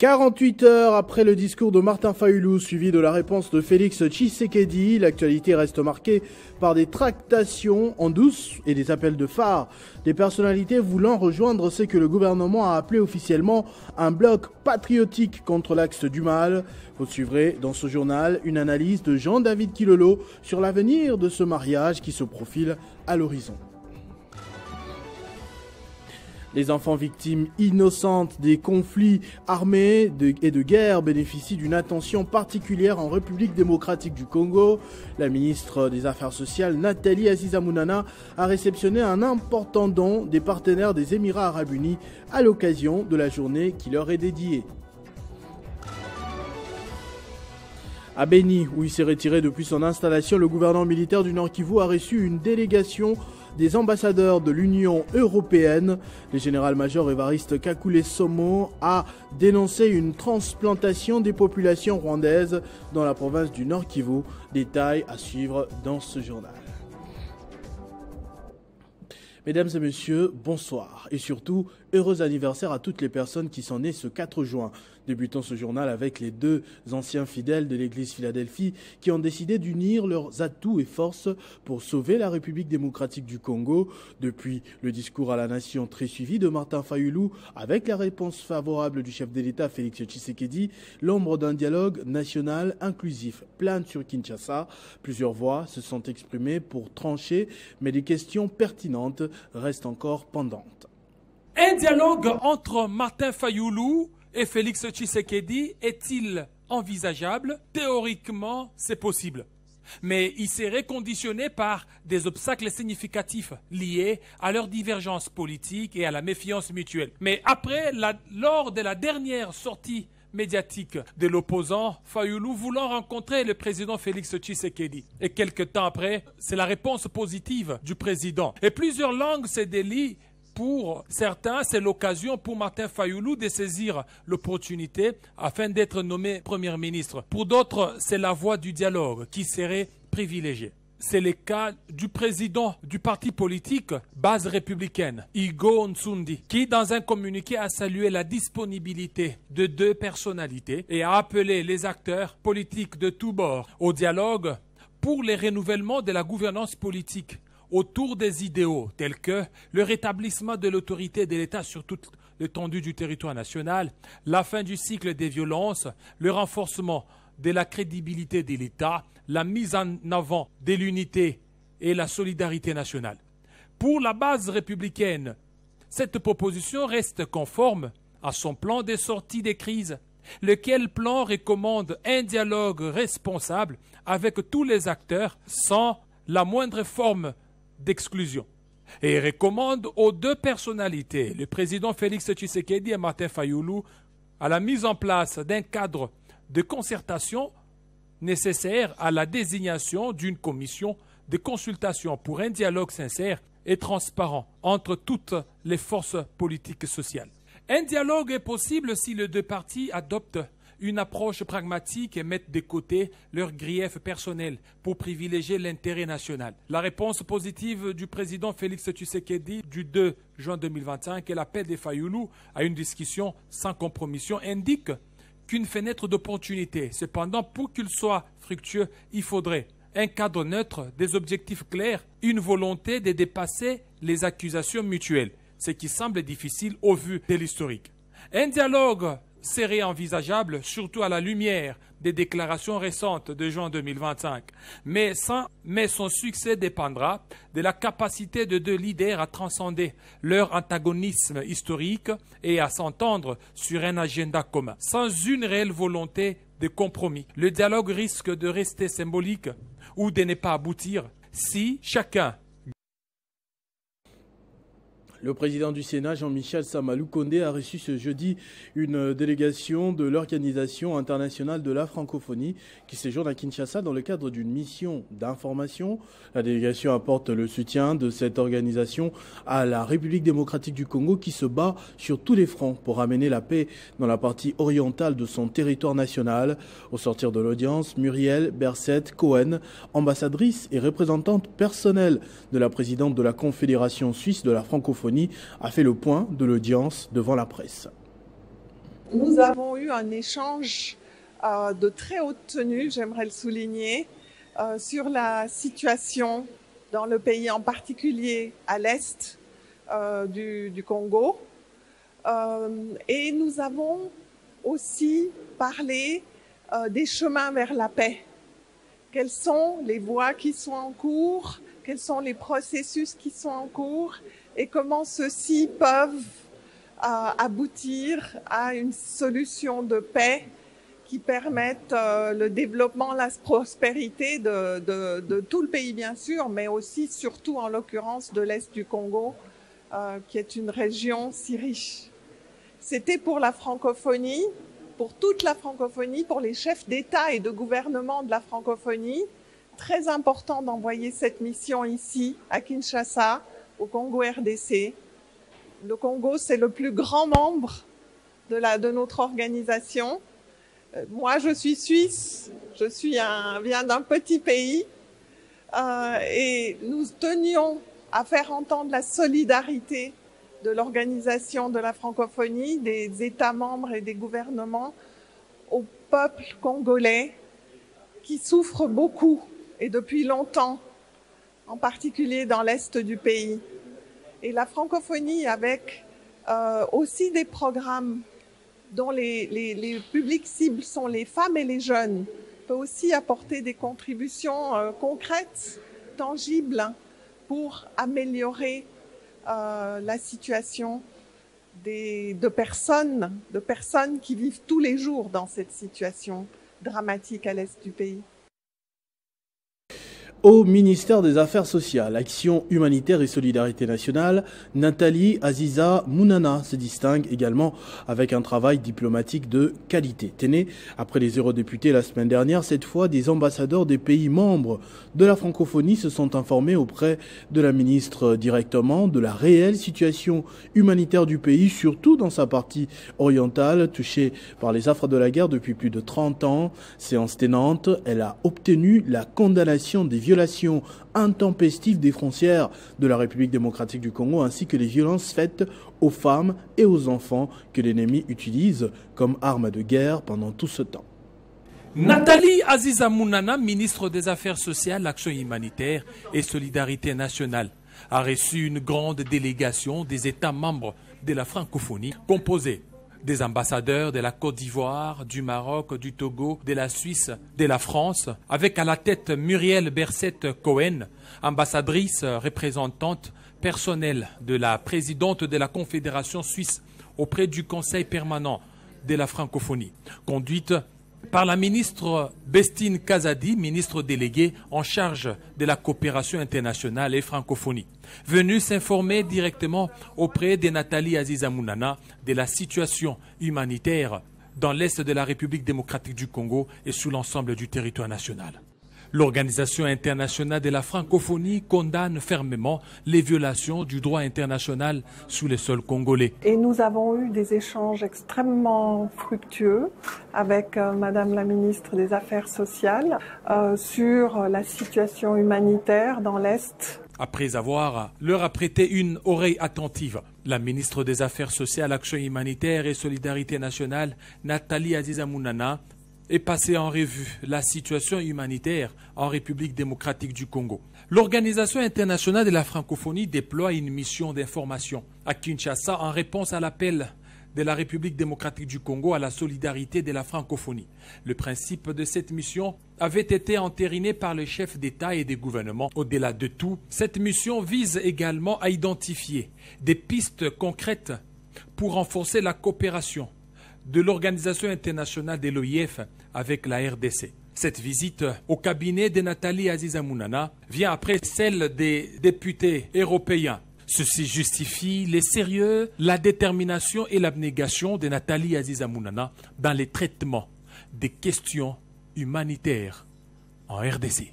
48 heures après le discours de Martin Fayulu suivi de la réponse de Félix Tshisekedi, l'actualité reste marquée par des tractations en douce et des appels de phare des personnalités voulant rejoindre ce que le gouvernement a appelé officiellement un bloc patriotique contre l'axe du mal. Vous suivrez dans ce journal une analyse de Jean-David Kilolo sur l'avenir de ce mariage qui se profile à l'horizon. Les enfants victimes innocentes des conflits armés et de guerre bénéficient d'une attention particulière en République démocratique du Congo. La ministre des Affaires sociales, Nathalie Aziza-Mounana, a réceptionné un important don des partenaires des Émirats arabes unis à l'occasion de la journée qui leur est dédiée. À Béni, où il s'est retiré depuis son installation, le gouvernement militaire du Nord Kivu a reçu une délégation des ambassadeurs de l'Union européenne. Le général-major Évariste Kakule-Somo a dénoncé une transplantation des populations rwandaises dans la province du Nord Kivu. Détails à suivre dans ce journal. Mesdames et messieurs, bonsoir et surtout, heureux anniversaire à toutes les personnes qui sont nées ce 4 juin. Débutons ce journal avec les deux anciens fidèles de l'église Philadelphie qui ont décidé d'unir leurs atouts et forces pour sauver la République démocratique du Congo. Depuis le discours à la nation très suivi de Martin Fayulu, avec la réponse favorable du chef de l'État Félix Tshisekedi, l'ombre d'un dialogue national inclusif plane sur Kinshasa. Plusieurs voix se sont exprimées pour trancher, mais des questions pertinentes restent encore pendantes. Un dialogue entre Martin Fayulu et Félix Tshisekedi est-il envisageable? Théoriquement, c'est possible. Mais il serait conditionné par des obstacles significatifs liés à leur divergence politique et à la méfiance mutuelle. Mais après, lors de la dernière sortie médiatique de l'opposant, Fayulu voulant rencontrer le président Félix Tshisekedi. Et quelques temps après, c'est la réponse positive du président. Et plusieurs langues se délient. Pour certains, c'est l'occasion pour Martin Fayulu de saisir l'opportunité afin d'être nommé Premier ministre. Pour d'autres, c'est la voie du dialogue qui serait privilégiée. C'est le cas du président du parti politique Base républicaine, Igo Ntsundi, qui dans un communiqué a salué la disponibilité de deux personnalités et a appelé les acteurs politiques de tous bords au dialogue pour le renouvellement de la gouvernance politique autour des idéaux tels que le rétablissement de l'autorité de l'État sur toute l'étendue du territoire national, la fin du cycle des violences, le renforcement de la crédibilité de l'État, la mise en avant de l'unité et la solidarité nationale. Pour la base républicaine, cette proposition reste conforme à son plan de sortie des crises, lequel plan recommande un dialogue responsable avec tous les acteurs sans la moindre forme d'exclusion et recommande aux deux personnalités, le président Félix Tshisekedi et Martin Fayulu, à la mise en place d'un cadre de concertation nécessaire à la désignation d'une commission de consultation pour un dialogue sincère et transparent entre toutes les forces politiques et sociales. Un dialogue est possible si les deux parties adoptent une approche pragmatique et mettent de côté leurs griefs personnels pour privilégier l'intérêt national. La réponse positive du président Félix Tshisekedi du 2 juin 2025 et l'appel de Fayulu à une discussion sans compromission indique qu'une fenêtre d'opportunité. Cependant, pour qu'il soit fructueux, il faudrait un cadre neutre, des objectifs clairs, une volonté de dépasser les accusations mutuelles, ce qui semble difficile au vu de l'historique. Un dialogue serait envisageable, surtout à la lumière des déclarations récentes de juin 2025. Mais son succès dépendra de la capacité de deux leaders à transcender leur antagonisme historique et à s'entendre sur un agenda commun. Sans une réelle volonté de compromis, le dialogue risque de rester symbolique ou de ne pas aboutir si chacun. Le président du Sénat, Jean-Michel Samalou Condé, a reçu ce jeudi une délégation de l'Organisation internationale de la francophonie qui séjourne à Kinshasa dans le cadre d'une mission d'information. La délégation apporte le soutien de cette organisation à la République démocratique du Congo qui se bat sur tous les fronts pour amener la paix dans la partie orientale de son territoire national. Au sortir de l'audience, Muriel Berset Cohen, ambassadrice et représentante personnelle de la présidente de la Confédération suisse de la francophonie, a fait le point de l'audience devant la presse. Nous avons eu un échange de très haute tenue, j'aimerais le souligner, sur la situation dans le pays, en particulier à l'est du Congo. Et nous avons aussi parlé des chemins vers la paix. Quelles sont les voies qui sont en cours, quels sont les processus qui sont en cours et comment ceux-ci peuvent aboutir à une solution de paix qui permette le développement, la prospérité de tout le pays bien sûr, mais aussi surtout en l'occurrence de l'Est du Congo, qui est une région si riche. C'était pour la francophonie, pour toute la francophonie, pour les chefs d'État et de gouvernement de la francophonie, très important d'envoyer cette mission ici, à Kinshasa, au Congo RDC. Le Congo, c'est le plus grand membre de notre organisation. Moi, je suis suisse, viens d'un petit pays et nous tenions à faire entendre la solidarité de l'organisation de la francophonie, des États membres et des gouvernements au peuple congolais qui souffre beaucoup et depuis longtemps, en particulier dans l'est du pays. Et la francophonie, avec aussi des programmes dont les publics cibles sont les femmes et les jeunes, peut aussi apporter des contributions concrètes, tangibles, pour améliorer la situation de personnes qui vivent tous les jours dans cette situation dramatique à l'est du pays. Au ministère des Affaires sociales, Action humanitaire et solidarité nationale, Nathalie Aziza Mounana se distingue également avec un travail diplomatique de qualité. Tenez, après les eurodéputés la semaine dernière, cette fois, des ambassadeurs des pays membres de la francophonie se sont informés auprès de la ministre directement de la réelle situation humanitaire du pays, surtout dans sa partie orientale, touchée par les affres de la guerre depuis plus de 30 ans. Séance tenante, elle a obtenu la condamnation des violations intempestives des frontières de la République démocratique du Congo ainsi que les violences faites aux femmes et aux enfants que l'ennemi utilise comme arme de guerre pendant tout ce temps. Nathalie Aziza Mounana, ministre des Affaires sociales, Action humanitaire et solidarité nationale, a reçu une grande délégation des États membres de la francophonie composée des ambassadeurs de la Côte d'Ivoire, du Maroc, du Togo, de la Suisse, de la France, avec à la tête Muriel Berset-Cohen, ambassadrice représentante personnelle de la présidente de la Confédération suisse auprès du Conseil permanent de la francophonie, conduite par la ministre Bestine Kazadi, ministre déléguée en charge de la coopération internationale et francophonie, venue s'informer directement auprès de Nathalie Aziza Mounana de la situation humanitaire dans l'est de la République démocratique du Congo et sur l'ensemble du territoire national. L'Organisation internationale de la francophonie condamne fermement les violations du droit international sous le sol congolais. Et nous avons eu des échanges extrêmement fructueux avec Madame la ministre des Affaires sociales sur la situation humanitaire dans l'Est. Après avoir leur prêté une oreille attentive, la ministre des Affaires sociales, Action humanitaire et solidarité nationale, Nathalie Aziza Mounana, est passée en revue la situation humanitaire en République démocratique du Congo. L'Organisation internationale de la francophonie déploie une mission d'information à Kinshasa en réponse à l'appel de la République démocratique du Congo à la solidarité de la francophonie. Le principe de cette mission avait été entériné par les chefs d'État et des gouvernements. Au-delà de tout, cette mission vise également à identifier des pistes concrètes pour renforcer la coopération de l'Organisation internationale de l'OIF avec la RDC. Cette visite au cabinet de Nathalie Aziza Mounana vient après celle des députés européens. Ceci justifie le sérieux, la détermination et l'abnégation de Nathalie Aziza Mounana dans les traitements des questions humanitaires en RDC.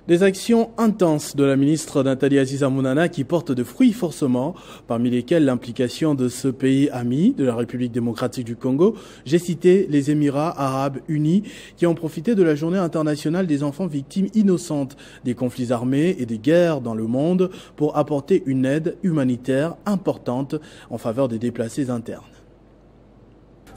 Des actions intenses de la ministre Nathalie Aziza Mounana qui portent de fruits forcément, parmi lesquelles l'implication de ce pays ami de la République démocratique du Congo. J'ai cité les Émirats arabes unis qui ont profité de la journée internationale des enfants victimes innocentes des conflits armés et des guerres dans le monde pour apporter une aide humanitaire importante en faveur des déplacés internes.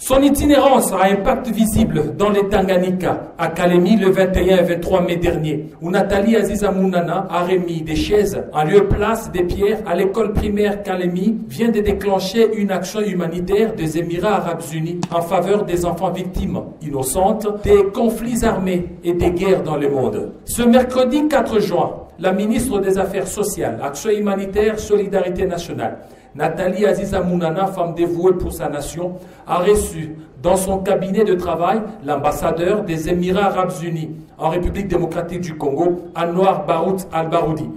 Son itinérance a un impact visible dans les Tanganyika, à Kalemi le 21 et 23 mai dernier, où Nathalie Aziza Mounana a remis des chaises en lieu place des pierres à l'école primaire Kalemi, vient de déclencher une action humanitaire des Émirats arabes unis en faveur des enfants victimes innocentes des conflits armés et des guerres dans le monde. Ce mercredi 4 juin, la ministre des Affaires sociales, Action humanitaire, Solidarité nationale, Nathalie Aziza Mounana, femme dévouée pour sa nation, a reçu dans son cabinet de travail l'ambassadeur des Émirats arabes unis en République démocratique du Congo, Anwar Barout Al-Baroudi.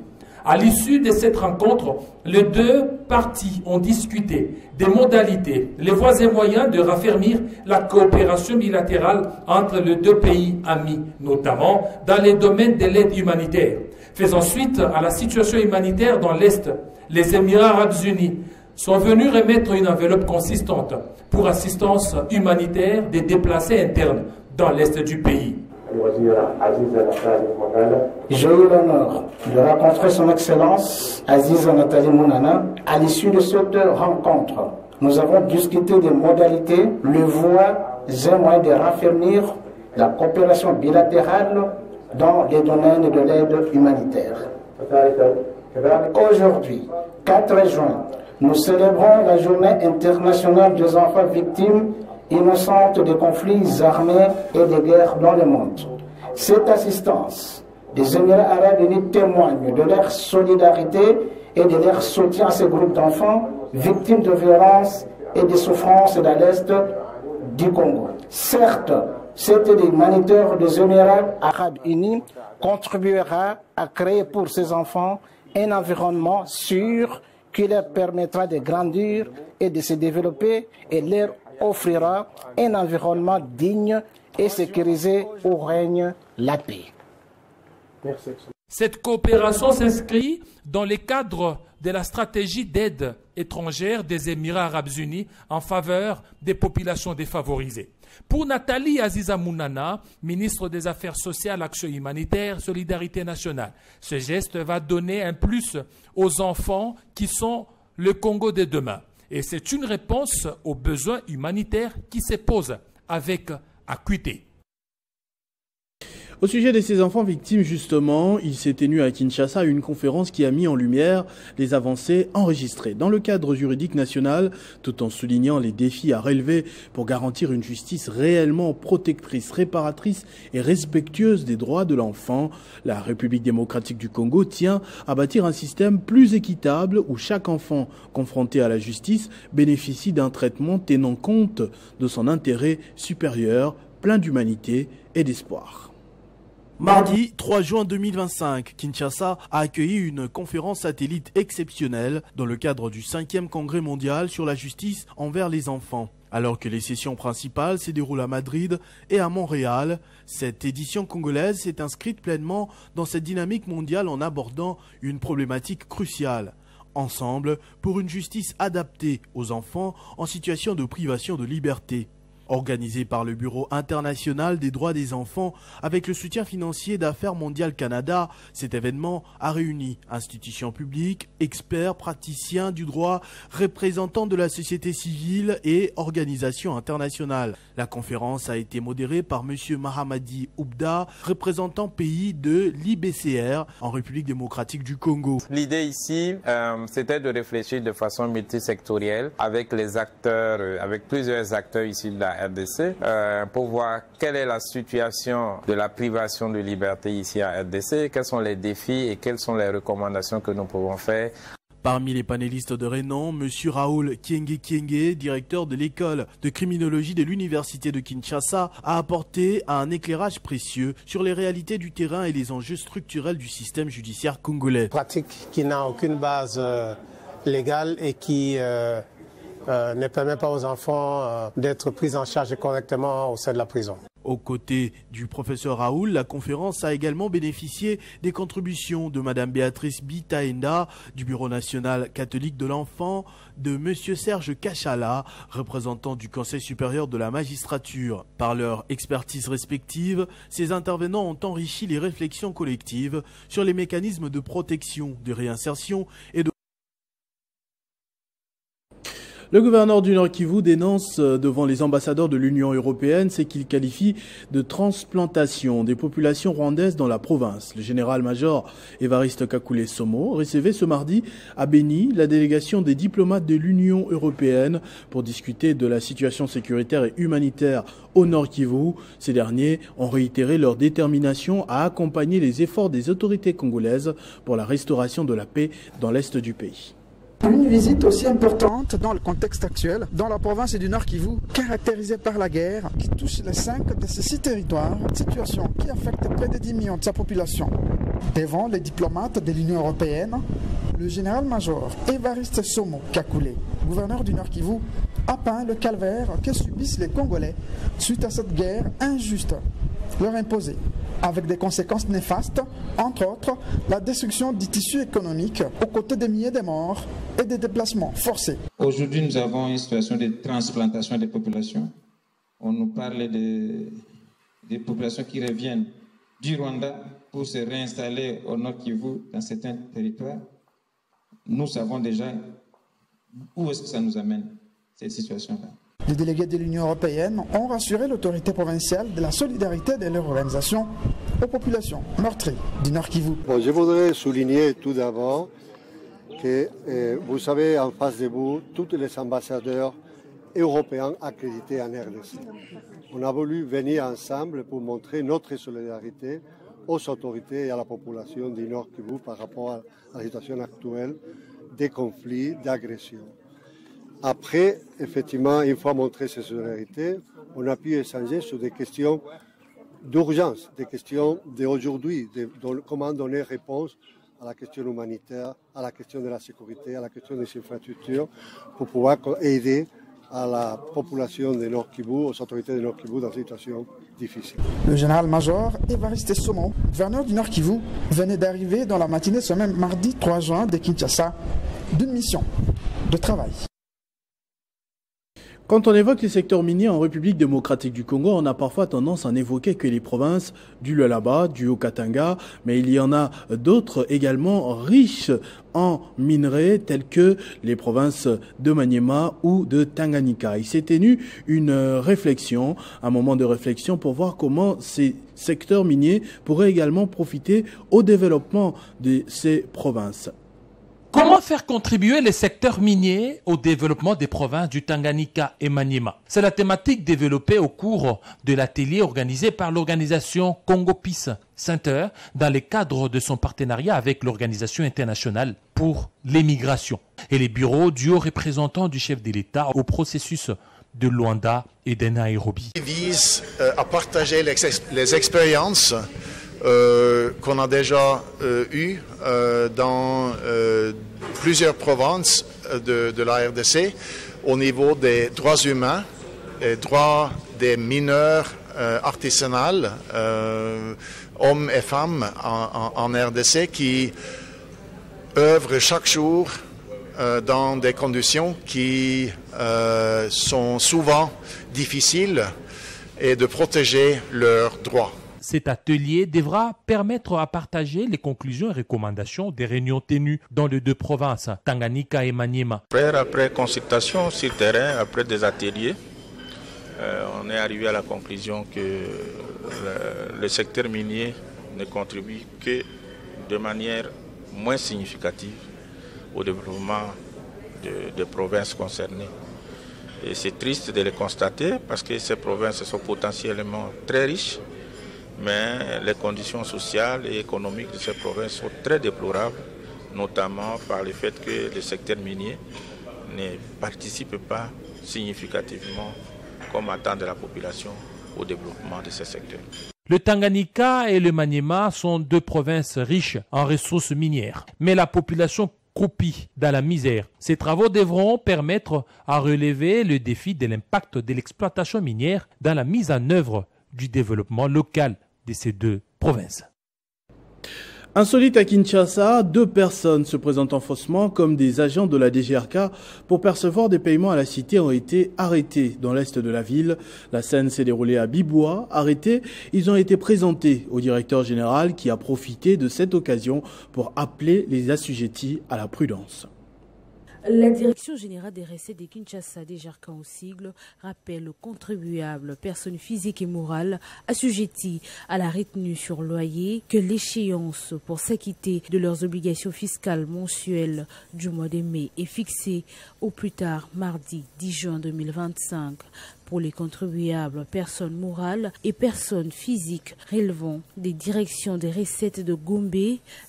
À l'issue de cette rencontre, les deux parties ont discuté des modalités, les voies et moyens de raffermir la coopération bilatérale entre les deux pays amis, notamment dans les domaines de l'aide humanitaire. Faisant suite à la situation humanitaire dans l'Est, les Émirats arabes unis sont venus remettre une enveloppe consistante pour assistance humanitaire des déplacés internes dans l'Est du pays. J'ai eu l'honneur de rencontrer son Excellence Aziza Nathalie Mounana. À l'issue de cette rencontre, nous avons discuté des modalités, les voies et moyens de raffermir la coopération bilatérale dans les domaines de l'aide humanitaire. Aujourd'hui, 4 juin, nous célébrons la journée internationale des enfants victimes innocentes des conflits armés et des guerres dans le monde. Cette assistance des Émirats arabes unis témoigne de leur solidarité et de leur soutien à ces groupes d'enfants victimes de violences et de souffrances dans l'Est du Congo. Certes, cette aide humanitaire des Émirats arabes unis contribuera à créer pour ces enfants un environnement sûr qui leur permettra de grandir et de se développer et leur offrira un environnement digne et sécurisé où règne la paix. Merci. Cette coopération s'inscrit dans le cadre de la stratégie d'aide étrangère des Émirats arabes unis en faveur des populations défavorisées. Pour Nathalie Aziza Mounana, ministre des Affaires sociales, Action humanitaire, Solidarité nationale, ce geste va donner un plus aux enfants qui sont le Congo de demain. Et c'est une réponse aux besoins humanitaires qui se posent avec acuité. Au sujet de ces enfants victimes, justement, il s'est tenu à Kinshasa une conférence qui a mis en lumière les avancées enregistrées dans le cadre juridique national, tout en soulignant les défis à relever pour garantir une justice réellement protectrice, réparatrice et respectueuse des droits de l'enfant. La République démocratique du Congo tient à bâtir un système plus équitable où chaque enfant confronté à la justice bénéficie d'un traitement tenant compte de son intérêt supérieur, plein d'humanité et d'espoir. Mardi 3 juin 2025, Kinshasa a accueilli une conférence satellite exceptionnelle dans le cadre du 5e congrès mondial sur la justice envers les enfants. Alors que les sessions principales se déroulent à Madrid et à Montréal, cette édition congolaise s'est inscrite pleinement dans cette dynamique mondiale en abordant une problématique cruciale. Ensemble pour une justice adaptée aux enfants en situation de privation de liberté. Organisé par le Bureau international des droits des enfants avec le soutien financier d'Affaires mondiales Canada, cet événement a réuni institutions publiques, experts, praticiens du droit, représentants de la société civile et organisations internationales. La conférence a été modérée par M. Mahamadi Oubda, représentant pays de l'IBCR en République démocratique du Congo. L'idée ici, c'était de réfléchir de façon multisectorielle avec les acteurs, avec plusieurs acteurs ici de la RDC pour voir quelle est la situation de la privation de liberté ici à RDC, quels sont les défis et quelles sont les recommandations que nous pouvons faire. Parmi les panélistes de renom, M. Raoul Kienge, directeur de l'école de criminologie de l'Université de Kinshasa, a apporté un éclairage précieux sur les réalités du terrain et les enjeux structurels du système judiciaire congolais. Pratique qui n'a aucune base légale et qui ne permet pas aux enfants d'être pris en charge correctement au sein de la prison. Aux côtés du professeur Raoul, la conférence a également bénéficié des contributions de Mme Béatrice Bitaenda du Bureau national catholique de l'enfant, de M. Serge Kachala, représentant du Conseil supérieur de la magistrature. Par leur expertise respective, ces intervenants ont enrichi les réflexions collectives sur les mécanismes de protection, de réinsertion et de... Le gouverneur du Nord Kivu dénonce devant les ambassadeurs de l'Union européenne ce qu'il qualifie de transplantation des populations rwandaises dans la province. Le général-major Évariste Kakule Somo recevait ce mardi à Beni la délégation des diplomates de l'Union européenne pour discuter de la situation sécuritaire et humanitaire au Nord Kivu. Ces derniers ont réitéré leur détermination à accompagner les efforts des autorités congolaises pour la restauration de la paix dans l'est du pays. Une visite aussi importante dans le contexte actuel, dans la province du Nord Kivu, caractérisée par la guerre qui touche les 5 de ces 6 territoires, situation qui affecte près de 10 millions de sa population. Devant les diplomates de l'Union européenne, le général-major Évariste Somo Kakule, gouverneur du Nord Kivu, a peint le calvaire que subissent les Congolais suite à cette guerre injuste leur imposée, avec des conséquences néfastes, entre autres la destruction du tissu économique aux côtés des milliers de morts et des déplacements forcés. Aujourd'hui, nous avons une situation de transplantation des populations. On nous parle des populations qui reviennent du Rwanda pour se réinstaller au Nord Kivu dans certains territoires. Nous savons déjà où est-ce que ça nous amène, cette situation-là. Les délégués de l'Union européenne ont rassuré l'autorité provinciale de la solidarité de leur organisation aux populations meurtries du Nord Kivu. Bon, je voudrais souligner tout d'abord que vous avez en face de vous tous les ambassadeurs européens accrédités en RDC. On a voulu venir ensemble pour montrer notre solidarité aux autorités et à la population du Nord Kivu par rapport à la situation actuelle des conflits, d'agressions. Après, effectivement, une fois montré ces solidarités, on a pu échanger sur des questions d'urgence, des questions d'aujourd'hui, comment donner réponse à la question humanitaire, à la question de la sécurité, à la question des infrastructures, pour pouvoir aider à la population de Nord Kivu, aux autorités de Nord Kivu dans une situation difficile. Le général-major Évariste Somo, gouverneur du Nord Kivu, venait d'arriver dans la matinée ce même mardi 3 juin de Kinshasa d'une mission de travail. Quand on évoque les secteurs miniers en République démocratique du Congo, on a parfois tendance à n'évoquer que les provinces du Lualaba, du Haut-Katanga, mais il y en a d'autres également riches en minerais telles que les provinces de Maniema ou de Tanganyika. Il s'est tenu une réflexion, un moment de réflexion pour voir comment ces secteurs miniers pourraient également profiter au développement de ces provinces. Comment faire contribuer les secteurs miniers au développement des provinces du Tanganyika et Maniema? C'est la thématique développée au cours de l'atelier organisé par l'organisation Congo Peace Center dans le cadre de son partenariat avec l'Organisation internationale pour l'émigration et les bureaux du haut représentant du chef de l'État au processus de Luanda et de Nairobi. Il vise à partager les expériences qu'on a déjà eues dans plusieurs provinces de la RDC au niveau des droits humains et droits des mineurs artisanaux, hommes et femmes en RDC qui œuvrent chaque jour dans des conditions qui sont souvent difficiles et de protéger leurs droits. Cet atelier devra permettre à partager les conclusions et recommandations des réunions tenues dans les 2 provinces, Tanganyika et Maniema. Après consultation sur terrain, après des ateliers, on est arrivé à la conclusion que le secteur minier ne contribue que de manière moins significative au développement des provinces concernées. Et c'est triste de le constater parce que ces provinces sont potentiellement très riches, mais les conditions sociales et économiques de ces provinces sont très déplorables, notamment par le fait que le secteur minier ne participe pas significativement, comme attend la population, au développement de ces secteurs. Le Tanganyika et le Maniema sont 2 provinces riches en ressources minières, mais la population croupie dans la misère. Ces travaux devront permettre à relever le défi de l'impact de l'exploitation minière dans la mise en œuvre du développement local de ces deux provinces. Insolite à Kinshasa, 2 personnes se présentant faussement comme des agents de la DGRK pour percevoir des paiements à la cité ont été arrêtés dans l'est de la ville. La scène s'est déroulée à Biboua. Arrêtés, ils ont été présentés au directeur général qui a profité de cette occasion pour appeler les assujettis à la prudence. La Direction générale des recettes de Kinshasa, DGRK au sigle, rappelle aux contribuables, personnes physiques et morales, assujettis à la retenue sur loyer, que l'échéance pour s'acquitter de leurs obligations fiscales mensuelles du mois de mai est fixée au plus tard mardi 10 juin 2025. Pour les contribuables, personnes morales et personnes physiques relevant des directions des recettes de Gombe,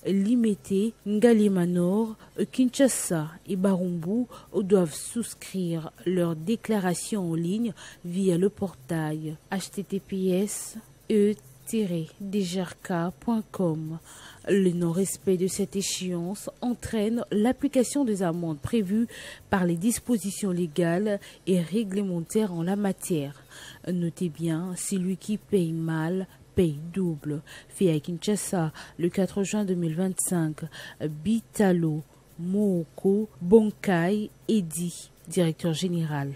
Limete, Ngalimanor, Kinshasa et Barumbu doivent souscrire leur déclaration en ligne via le portail https://e-dgrk.com. Le non-respect de cette échéance entraîne l'application des amendes prévues par les dispositions légales et réglementaires en la matière. Notez bien, celui qui paye mal paye double. Fait à Kinshasa le 4 juin 2025, Bitalo Mooko Bonkai Edi, directeur général.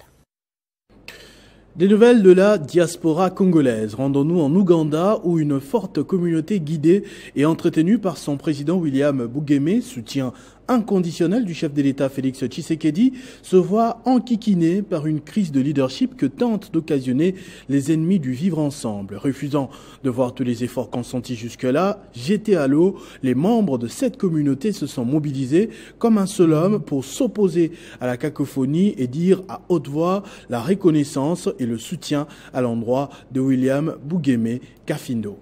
Des nouvelles de la diaspora congolaise. Rendons-nous en Ouganda où une forte communauté guidée et entretenue par son président William Bugeme, soutien inconditionnel du chef de l'État Félix Tshisekedi, se voit enquiquiné par une crise de leadership que tentent d'occasionner les ennemis du vivre ensemble. Refusant de voir tous les efforts consentis jusque-là, jetés à l'eau, les membres de cette communauté se sont mobilisés comme un seul homme pour s'opposer à la cacophonie et dire à haute voix la reconnaissance et le soutien à l'endroit de William Bugeme Kafindo.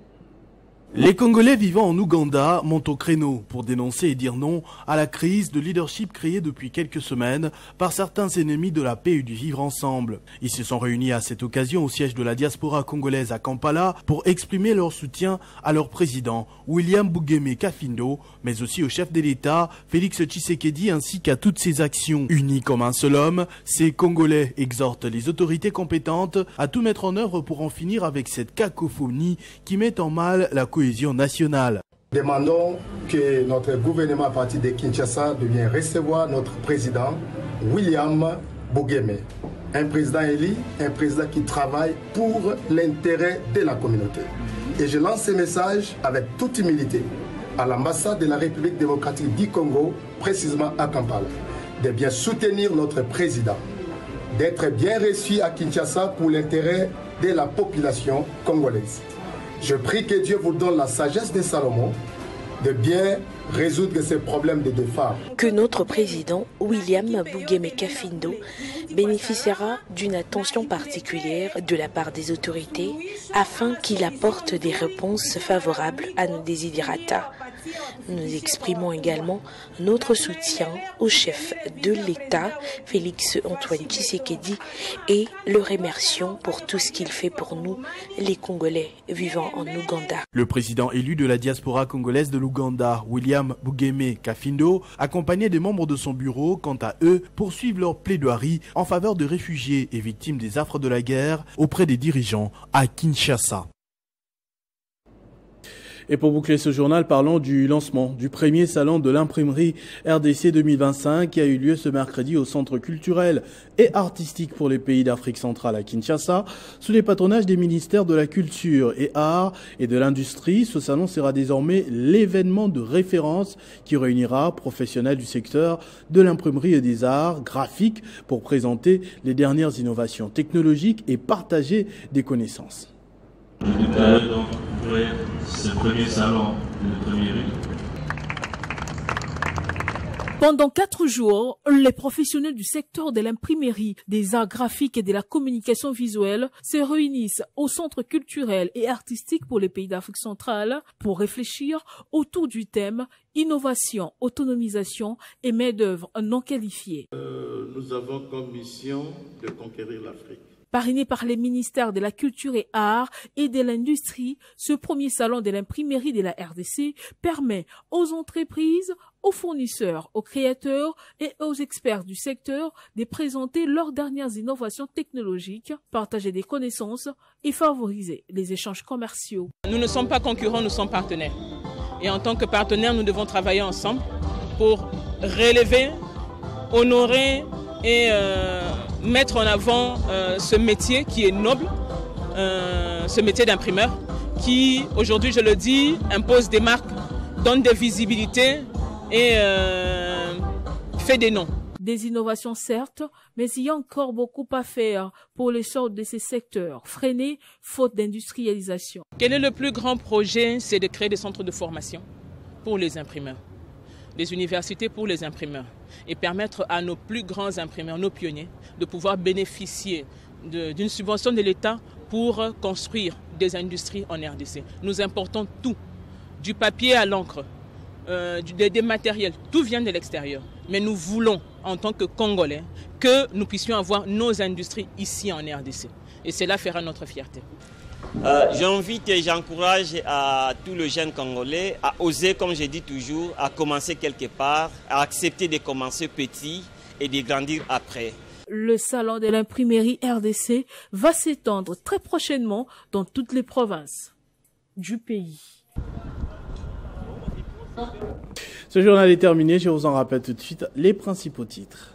Les Congolais vivant en Ouganda montent au créneau pour dénoncer et dire non à la crise de leadership créée depuis quelques semaines par certains ennemis de la paix et du vivre ensemble. Ils se sont réunis à cette occasion au siège de la diaspora congolaise à Kampala pour exprimer leur soutien à leur président William Bugeme Kafindo, mais aussi au chef de l'État Félix Tshisekedi ainsi qu'à toutes ses actions. Unis comme un seul homme, ces Congolais exhortent les autorités compétentes à tout mettre en œuvre pour en finir avec cette cacophonie qui met en mal la cohésion nationale. Demandons que notre gouvernement à partir de Kinshasa vienne recevoir notre président William Bugeme. Un président élu, un président qui travaille pour l'intérêt de la communauté. Et je lance ce message avec toute humilité à l'ambassade de la République démocratique du Congo, précisément à Kampala, de bien soutenir notre président, d'être bien reçu à Kinshasa pour l'intérêt de la population congolaise. Je prie que Dieu vous donne la sagesse de Salomon de bien résoudre ces problèmes de deux femmes. Que notre président, William Bugeme Kafindo, bénéficiera d'une attention particulière de la part des autorités afin qu'il apporte des réponses favorables à nos desiderata. Nous exprimons également notre soutien au chef de l'État, Félix Antoine Tshisekedi, et le remercions pour tout ce qu'il fait pour nous, les Congolais vivant en Ouganda. Le président élu de la diaspora congolaise de l'Ouganda, William Bugeme Kafindo, accompagné des membres de son bureau, quant à eux, poursuivent leur plaidoirie en faveur de réfugiés et victimes des affres de la guerre auprès des dirigeants à Kinshasa. Et pour boucler ce journal, parlons du lancement du premier salon de l'imprimerie RDC 2025 qui a eu lieu ce mercredi au Centre culturel et artistique pour les pays d'Afrique centrale à Kinshasa. Sous les patronages des ministères de la Culture et Arts et de l'Industrie, ce salon sera désormais l'événement de référence qui réunira professionnels du secteur de l'imprimerie et des arts graphiques pour présenter les dernières innovations technologiques et partager des connaissances. Je déclare donc ouvrir ce premier salon de l'imprimerie. Pendant 4 jours, les professionnels du secteur de l'imprimerie, des arts graphiques et de la communication visuelle se réunissent au Centre culturel et artistique pour les pays d'Afrique centrale pour réfléchir autour du thème innovation, autonomisation et main-d'œuvre non qualifiée. Nous avons comme mission de conquérir l'Afrique. Parrainé par les ministères de la Culture et Arts et de l'Industrie, ce premier salon de l'imprimerie de la RDC permet aux entreprises, aux fournisseurs, aux créateurs et aux experts du secteur de présenter leurs dernières innovations technologiques, partager des connaissances et favoriser les échanges commerciaux. Nous ne sommes pas concurrents, nous sommes partenaires. Et en tant que partenaires, nous devons travailler ensemble pour relever, honorer et mettre en avant ce métier qui est noble, ce métier d'imprimeur qui, aujourd'hui, je le dis, impose des marques, donne des visibilités et fait des noms. Des innovations certes, mais il y a encore beaucoup à faire pour l'essor de ces secteurs, freinés faute d'industrialisation. Quel est le plus grand projet? C'est de créer des centres de formation pour les imprimeurs, des universités pour les imprimeurs et permettre à nos plus grands imprimeurs, nos pionniers, de pouvoir bénéficier d'une subvention de l'État pour construire des industries en RDC. Nous importons tout, du papier à l'encre, des matériels, tout vient de l'extérieur. Mais nous voulons, en tant que Congolais, que nous puissions avoir nos industries ici en RDC. Et cela fera notre fierté. J'invite et j'encourage à tous les jeunes Congolais à oser, comme je dis toujours, à commencer quelque part, à accepter de commencer petit et de grandir après. Le salon de l'imprimerie RDC va s'étendre très prochainement dans toutes les provinces du pays. Ce journal est terminé, je vous en rappelle tout de suite les principaux titres.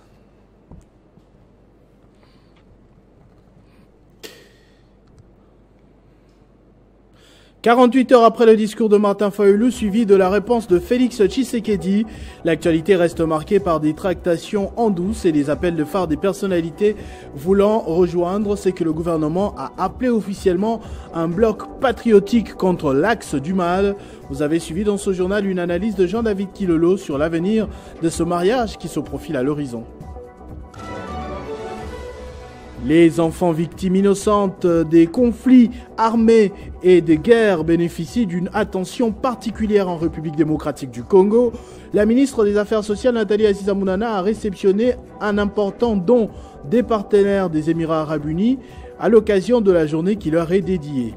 48 heures après le discours de Martin Fayulu, suivi de la réponse de Félix Tshisekedi, l'actualité reste marquée par des tractations en douce et des appels de phare des personnalités voulant rejoindre ce que le gouvernement a appelé officiellement un bloc patriotique contre l'axe du mal. Vous avez suivi dans ce journal une analyse de Jean-David Kilolo sur l'avenir de ce mariage qui se profile à l'horizon. Les enfants victimes innocentes des conflits armés et des guerres bénéficient d'une attention particulière en République démocratique du Congo. La ministre des Affaires sociales Nathalie Aziza Mounana a réceptionné un important don des partenaires des Émirats arabes unis à l'occasion de la journée qui leur est dédiée.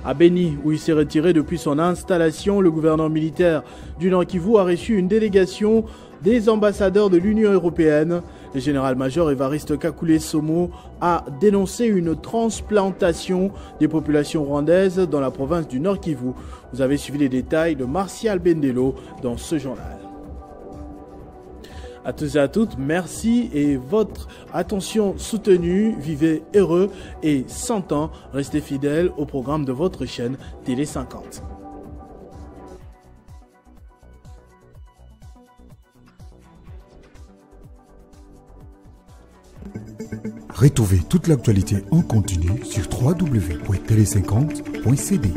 À Beni, où il s'est retiré depuis son installation, le gouverneur militaire du Nord Kivu a reçu une délégation des ambassadeurs de l'Union européenne. Le général-major Évariste Kakule Somo a dénoncé une transplantation des populations rwandaises dans la province du Nord Kivu. Vous avez suivi les détails de Martial Bendelo dans ce journal. À tous et à toutes, merci et votre attention soutenue. Vivez heureux et 100 ans. Restez fidèles au programme de votre chaîne Télé 50. Retrouvez toute l'actualité en continu sur www.tele50.cd.